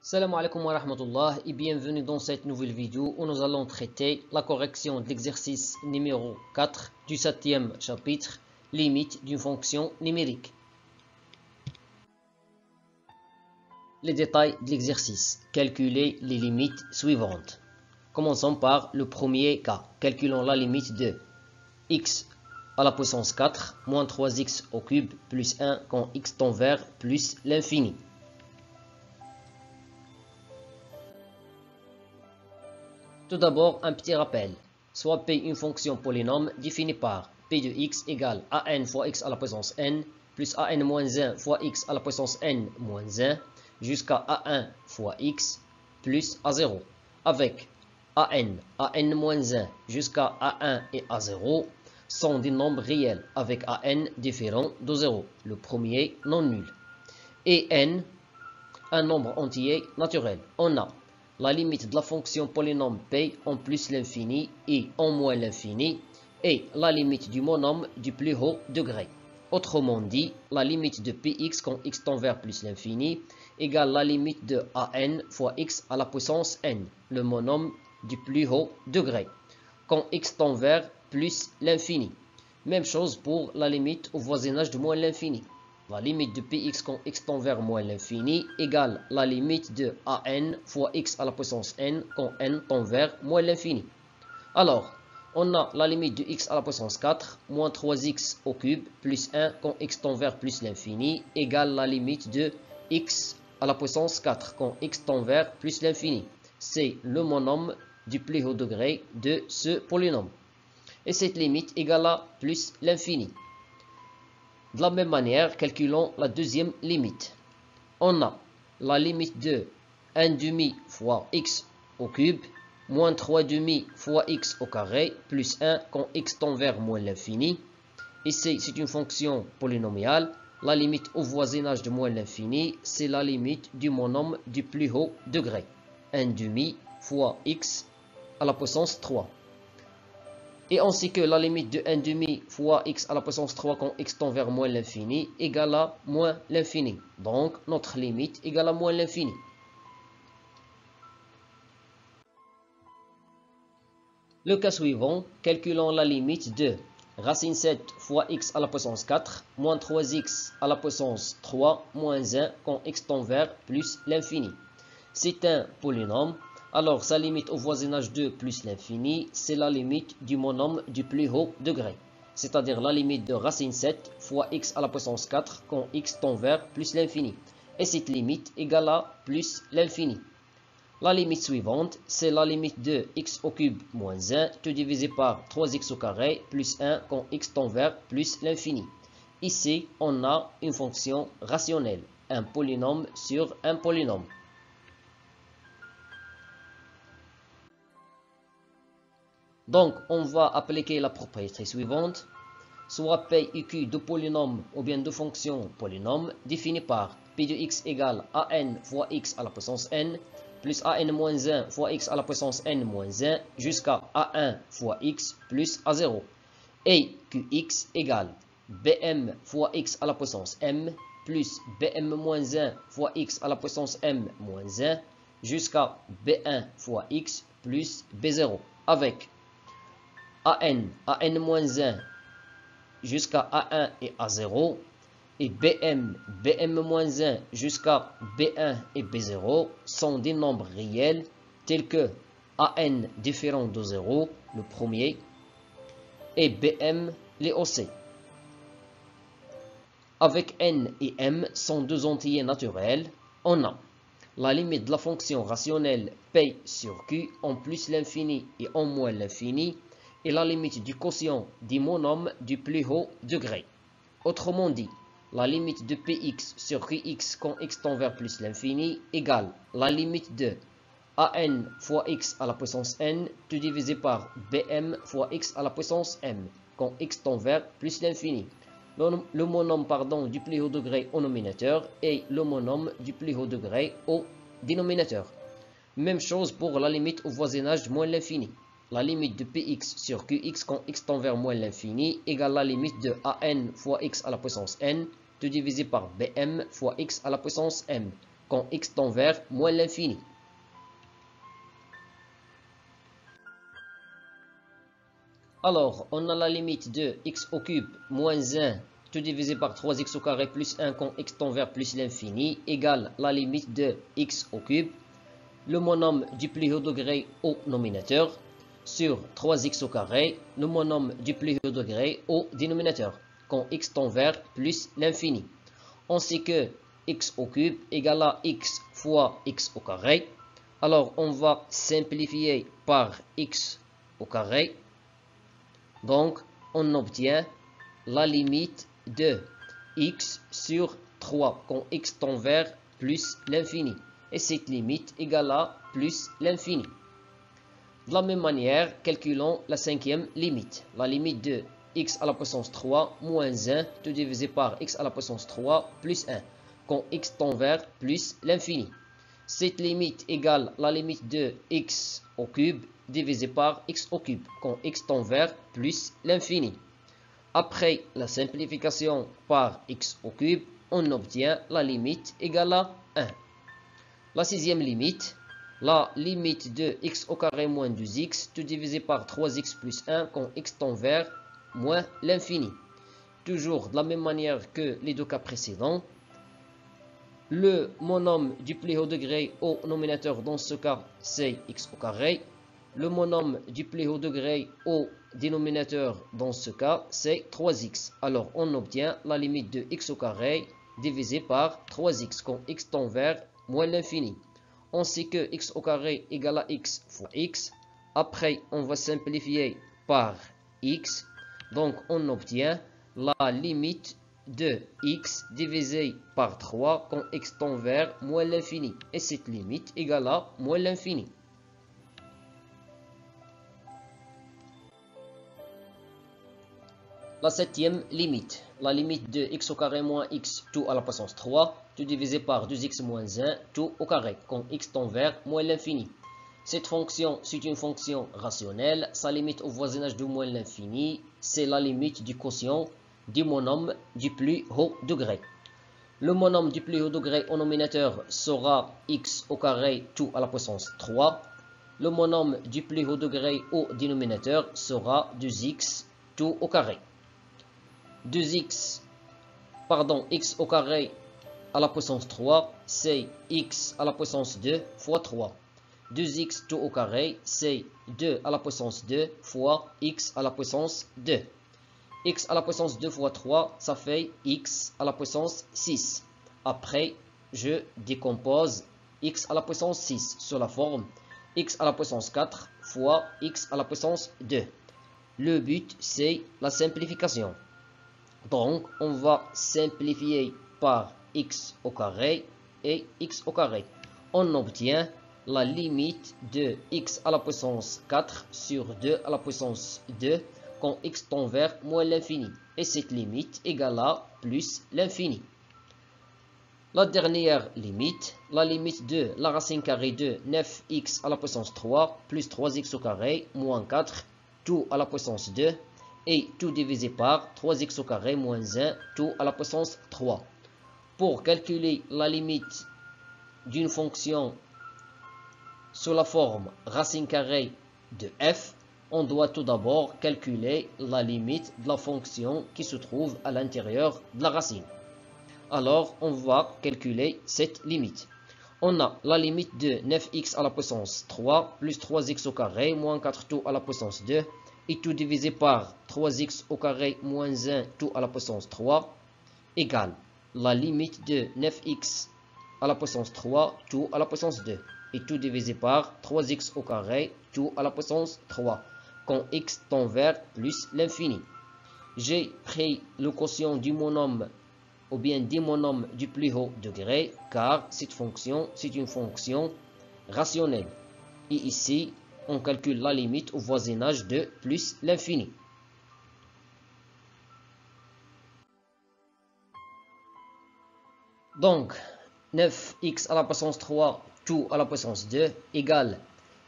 Salam alaikum wa rahmatullah et bienvenue dans cette nouvelle vidéo où nous allons traiter la correction de l'exercice numéro 4 du 7e chapitre, limite d'une fonction numérique. Les détails de l'exercice. Calculer les limites suivantes. Commençons par le premier cas. Calculons la limite de x à la puissance 4 moins 3x au cube plus 1 quand x tend vers plus l'infini. Tout d'abord, un petit rappel. Soit P une fonction polynôme définie par P de x égale an fois x à la puissance n plus an moins 1 fois x à la puissance n moins 1 jusqu'à a1 fois x plus a0 avec an moins 1 jusqu'à a1 et a0 sont des nombres réels avec an différent de 0, le premier non nul, et n un nombre entier naturel. On a la limite de la fonction polynôme P en plus l'infini et en moins l'infini et la limite du monôme du plus haut degré. Autrement dit, la limite de Px quand x tend vers plus l'infini égale la limite de an fois x à la puissance n, le monôme du plus haut degré, quand x tend vers plus l'infini. Même chose pour la limite au voisinage de moins l'infini. La limite de Px quand x tend vers moins l'infini égale la limite de an fois x à la puissance n quand n tend vers moins l'infini. Alors, on a la limite de x à la puissance 4 moins 3x au cube plus 1 quand x tend vers plus l'infini égale la limite de x à la puissance 4 quand x tend vers plus l'infini. C'est le monôme du plus haut degré de ce polynôme. Et cette limite égale à plus l'infini. De la même manière, calculons la deuxième limite. On a la limite de 1 demi fois x au cube moins 3 demi fois x au carré plus 1 quand x tend vers moins l'infini. Ici, c'est une fonction polynomiale. La limite au voisinage de moins l'infini, c'est la limite du monôme du plus haut degré. 1 demi fois x à la puissance 3. Et ainsi que la limite de 1 demi fois x à la puissance 3 quand x tend vers moins l'infini égale à moins l'infini. Donc, notre limite égale à moins l'infini. Le cas suivant, calculons la limite de racine 7 fois x à la puissance 4 moins 3x à la puissance 3 moins 1 quand x tend vers plus l'infini. C'est un polynôme. Alors, sa limite au voisinage de plus l'infini, c'est la limite du monôme du plus haut degré. C'est-à-dire la limite de racine 7 fois x à la puissance 4 quand x tend vers plus l'infini. Et cette limite égale à plus l'infini. La limite suivante, c'est la limite de x au cube moins 1, tout divisé par 3x au carré plus 1 quand x tend vers plus l'infini. Ici, on a une fonction rationnelle, un polynôme sur un polynôme. Donc, on va appliquer la propriété suivante. Soit P et Q de polynômes ou bien de fonctions polynômes définies par P de x égale an fois x à la puissance n plus an moins 1 fois x à la puissance n moins 1 jusqu'à a1 fois x plus a0. Et Qx égale bm fois x à la puissance m plus bm moins 1 fois x à la puissance m moins 1 jusqu'à b1 fois x plus b0 avec an moins 1 jusqu'à a1 et a0 et bm moins 1 jusqu'à b1 et b0 sont des nombres réels tels que an différent de 0, le premier, et bm les OC. Avec n et m sont deux entiers naturels, on a la limite de la fonction rationnelle P sur Q en plus l'infini et en moins l'infini et la limite du quotient des monômes du plus haut degré. Autrement dit, la limite de Px sur Qx quand x tend vers plus l'infini égale la limite de an fois x à la puissance n tout divisé par bm fois x à la puissance m quand x tend vers plus l'infini. Le monôme du plus haut degré au nominateur et le monôme du plus haut degré au dénominateur. Même chose pour la limite au voisinage de moins l'infini. La limite de Px sur Qx quand x tend vers moins l'infini égale la limite de an fois x à la puissance n tout divisé par bm fois x à la puissance m quand x tend vers moins l'infini. Alors, on a la limite de x au cube moins 1 tout divisé par 3x au carré plus 1 quand x tend vers plus l'infini égale la limite de x au cube, le monome du plus haut degré au nominateur, sur 3x au carré, le monome du plus haut degré au dénominateur, quand x tend vers plus l'infini. On sait que x au cube égale à x fois x au carré. Alors, on va simplifier par x au carré. Donc, on obtient la limite de x sur 3 quand x tend vers plus l'infini. Et cette limite égale à plus l'infini. De la même manière, calculons la cinquième limite. La limite de x à la puissance 3 moins 1 tout divisé par x à la puissance 3 plus 1 quand x tend vers plus l'infini. Cette limite égale la limite de x au cube divisé par x au cube quand x tend vers plus l'infini. Après la simplification par x au cube, on obtient la limite égale à 1. La sixième limite, la limite de x au carré moins 2x tout divisé par 3x plus 1 quand x tend vers moins l'infini. Toujours de la même manière que les deux cas précédents, le monome du plus haut degré au nominateur dans ce cas c'est x au carré. Le monome du plus haut degré au dénominateur dans ce cas c'est 3x. Alors on obtient la limite de x au carré divisé par 3x quand x tend vers moins l'infini. On sait que x au carré égale à x fois x. Après on va simplifier par x. Donc on obtient la limite de x divisé par 3 quand x tend vers moins l'infini. Et cette limite égale à moins l'infini. La septième limite, la limite de x au carré moins x tout à la puissance 3, tout divisé par 2x moins 1 tout au carré, quand x tend vers moins l'infini. Cette fonction, c'est une fonction rationnelle, sa limite au voisinage de moins l'infini, c'est la limite du quotient du monome du plus haut degré. Le monome du plus haut degré au nominateur sera x au carré tout à la puissance 3. Le monome du plus haut degré au dénominateur sera 2x tout au carré. X au carré à la puissance 3, c'est x à la puissance 2 fois 3. 2x tout au carré, c'est 2 à la puissance 2 fois x à la puissance 2. X à la puissance 2 fois 3, ça fait x à la puissance 6. Après, je décompose x à la puissance 6 sur la forme x à la puissance 4 fois x à la puissance 2. Le but, c'est la simplification. Donc, on va simplifier par x au carré et x au carré. On obtient la limite de x à la puissance 4 sur 2 à la puissance 2 quand x tend vers moins l'infini. Et cette limite égale à plus l'infini. La dernière limite, la limite de la racine carrée de 9x à la puissance 3 plus 3x au carré moins 4 tout à la puissance 2 et tout divisé par 3x au carré moins 1 tout à la puissance 3. Pour calculer la limite d'une fonction sous la forme racine carrée de f, on doit tout d'abord calculer la limite de la fonction qui se trouve à l'intérieur de la racine. Alors, on va calculer cette limite. On a la limite de 9x à la puissance 3 plus 3x au carré moins 4 tout à la puissance 2 et tout divisé par 3x au carré moins 1 tout à la puissance 3 égale la limite de 9x à la puissance 3 tout à la puissance 2 et tout divisé par 3x au carré tout à la puissance 3 quand x tend vers plus l'infini. J'ai pris le quotient du monome ou bien des monomes du plus haut degré car cette fonction c'est une fonction rationnelle. Et ici, on calcule la limite au voisinage de plus l'infini. Donc, 9x à la puissance 3 tout à la puissance 2 égale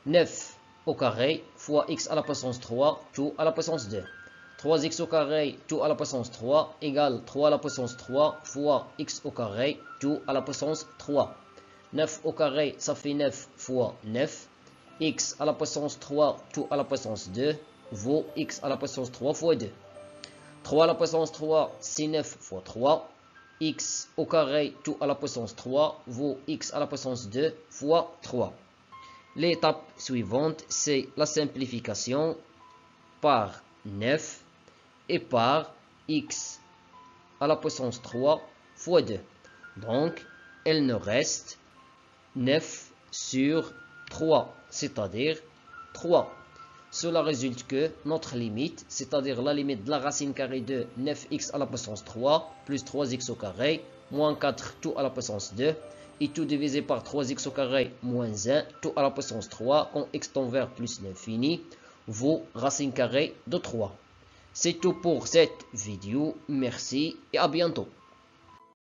9 au carré fois x à la puissance 3 tout à la puissance 2. 3x au carré tout à la puissance 3 égale 3 à la puissance 3 fois x au carré tout à la puissance 3. 9 au carré, ça fait 9 fois 9. X à la puissance 3, tout à la puissance 2, vaut x à la puissance 3 fois 2. 3 à la puissance 3, c'est 9 fois 3. X au carré, tout à la puissance 3, vaut x à la puissance 2 fois 3. L'étape suivante, c'est la simplification par 9 et par x à la puissance 3 fois 2. Donc, il nous reste 9 sur 3, c'est-à-dire 3. Cela résulte que notre limite, c'est-à-dire la limite de la racine carrée de 9x à la puissance 3 plus 3x au carré moins 4 tout à la puissance 2 et tout divisé par 3x au carré moins 1 tout à la puissance 3 quand x tend vers plus l'infini vaut racine carrée de 3. C'est tout pour cette vidéo. Merci et à bientôt.